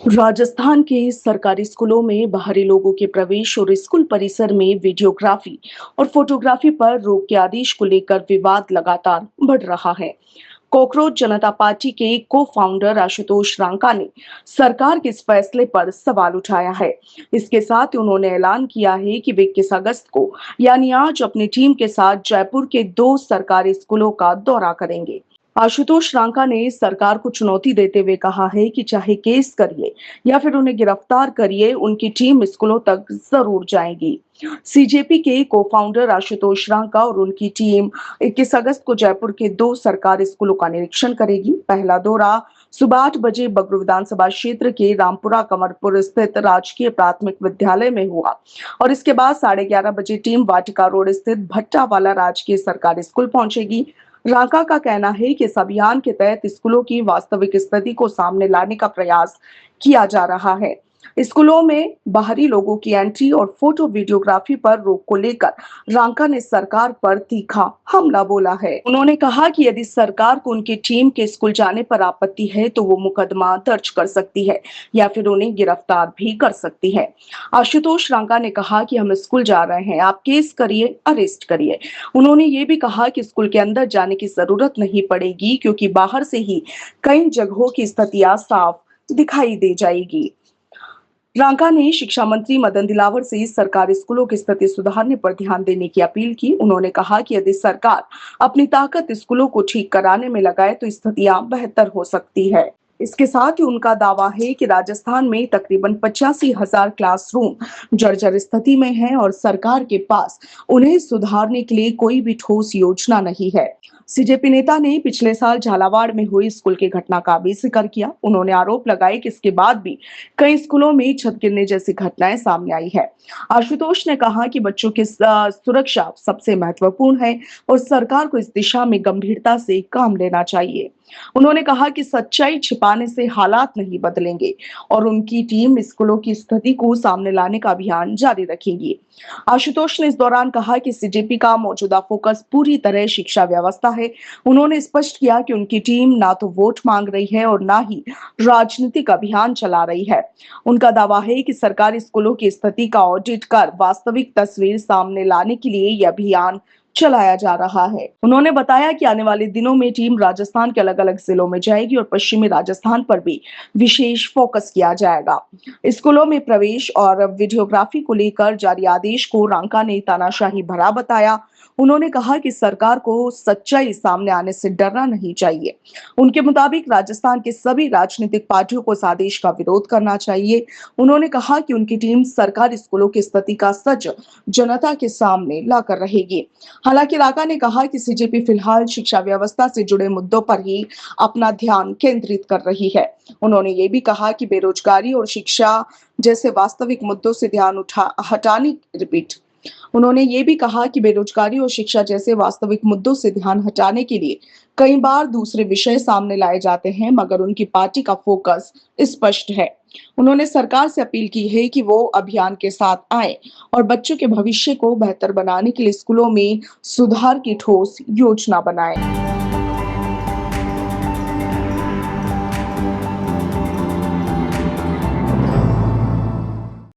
राजस्थान के सरकारी स्कूलों में बाहरी लोगों के प्रवेश और स्कूल परिसर में वीडियोग्राफी और फोटोग्राफी पर रोक के आदेश को लेकर विवाद लगातार बढ़ रहा है। कॉकरोच जनता पार्टी के को फाउंडर आशुतोष रांका ने सरकार के इस फैसले पर सवाल उठाया है। इसके साथ ही उन्होंने ऐलान किया है कि वे 21 अगस्त को यानी आज अपनी टीम के साथ जयपुर के 2 सरकारी स्कूलों का दौरा करेंगे। आशुतोष रांका ने सरकार को चुनौती देते हुए कहा है कि चाहे केस करिए या फिर उन्हें गिरफ्तार करिए, उनकी टीम स्कूलों तक जरूर जाएगी। सीजेपी के को फाउंडर आशुतोष रांका और उनकी टीम 21 अगस्त को जयपुर के 2 सरकारी स्कूलों का निरीक्षण करेगी। पहला दौरा सुबह 8 बजे बगरू विधानसभा क्षेत्र के रामपुरा कमरपुर स्थित राजकीय प्राथमिक विद्यालय में हुआ और इसके बाद 11:30 बजे टीम वाटिका रोड स्थित भट्टावाला राजकीय सरकारी स्कूल पहुंचेगी। रांका का कहना है कि इस अभियान के तहत स्कूलों की वास्तविक स्थिति को सामने लाने का प्रयास किया जा रहा है। स्कूलों में बाहरी लोगों की एंट्री और फोटो वीडियोग्राफी पर रोक को लेकर रांका ने सरकार पर तीखा हमला बोला है। उन्होंने कहा कि यदि सरकार को उनकी टीम के स्कूल जाने पर आपत्ति है तो वो मुकदमा दर्ज कर सकती है या फिर उन्हें गिरफ्तार भी कर सकती है। आशुतोष रांका ने कहा कि हम स्कूल जा रहे हैं, आप केस करिए, अरेस्ट करिए। उन्होंने ये भी कहा कि स्कूल के अंदर जाने की जरूरत नहीं पड़ेगी क्योंकि बाहर से ही कई जगहों की स्थितियां साफ दिखाई दे जाएगी। रांका ने शिक्षा मंत्री मदन दिलावर से सरकारी स्कूलों की स्थिति सुधारने पर ध्यान देने की अपील की। उन्होंने कहा कि यदि सरकार अपनी ताकत स्कूलों को ठीक कराने में लगाए तो स्थितियां बेहतर हो सकती है। इसके साथ ही उनका दावा है कि राजस्थान में तकरीबन 85,000 क्लासरूम जर्जर स्थिति में हैं और सरकार के पास उन्हें सुधारने के लिए कोई भी ठोस योजना नहीं है। सीजेपी नेता ने पिछले साल झालावाड़ में हुई स्कूल की घटना का भी जिक्र किया। उन्होंने आरोप लगाए कि इसके बाद भी कई स्कूलों में छत गिरने जैसी घटनाएं सामने आई है। आशुतोष ने कहा कि बच्चों की सुरक्षा सबसे महत्वपूर्ण है और सरकार को इस दिशा में गंभीरता से काम लेना चाहिए। उन्होंने कहा कि सच्चाई छिपाने से हालात नहीं बदलेंगे और उनकी टीम स्कूलों की स्थिति को सामने लाने का अभियान जारी रखेगी। आशुतोष ने इस दौरान कहा कि सीजेपी का मौजूदा फोकस पूरी तरह शिक्षा व्यवस्था है। उन्होंने स्पष्ट किया कि उनकी टीम ना तो वोट मांग रही है और ना ही राजनीतिक अभियान चला रही है। उनका दावा है कि सरकारी स्कूलों की स्थिति का ऑडिट कर वास्तविक तस्वीर सामने लाने के लिए यह अभियान चलाया जा रहा है। उन्होंने बताया कि आने वाले दिनों में टीम राजस्थान के अलग अलग जिलों में जाएगी और पश्चिमी राजस्थान पर भी विशेष फोकस किया जाएगा। स्कूलों में प्रवेश और वीडियोग्राफी को लेकर जारी आदेश को रांका ने तानाशाही भरा बताया। उन्होंने कहा कि सरकार को सच्चाई सामने आने से डरना नहीं चाहिए। उनके मुताबिक राजस्थान के सभी राजनीतिक पार्टियों को इस आदेश का विरोध करना चाहिए। उन्होंने कहा कि उनकी टीम सरकारी स्कूलों की स्थिति का सच जनता के सामने लाकर रहेगी। हालांकि रांका ने कहा कि सीजेपी फिलहाल शिक्षा व्यवस्था से जुड़े मुद्दों पर ही अपना ध्यान केंद्रित कर रही है। उन्होंने ये भी कहा कि बेरोजगारी और शिक्षा जैसे वास्तविक मुद्दों से ध्यान उन्होंने ये भी कहा कि बेरोजगारी और शिक्षा जैसे वास्तविक मुद्दों से ध्यान हटाने के लिए कई बार दूसरे विषय सामने लाए जाते हैं, मगर उनकी पार्टी का फोकस स्पष्ट है। उन्होंने सरकार से अपील की है कि वो अभियान के साथ आए और बच्चों के भविष्य को बेहतर बनाने के लिए स्कूलों में सुधार की ठोस योजना बनाए।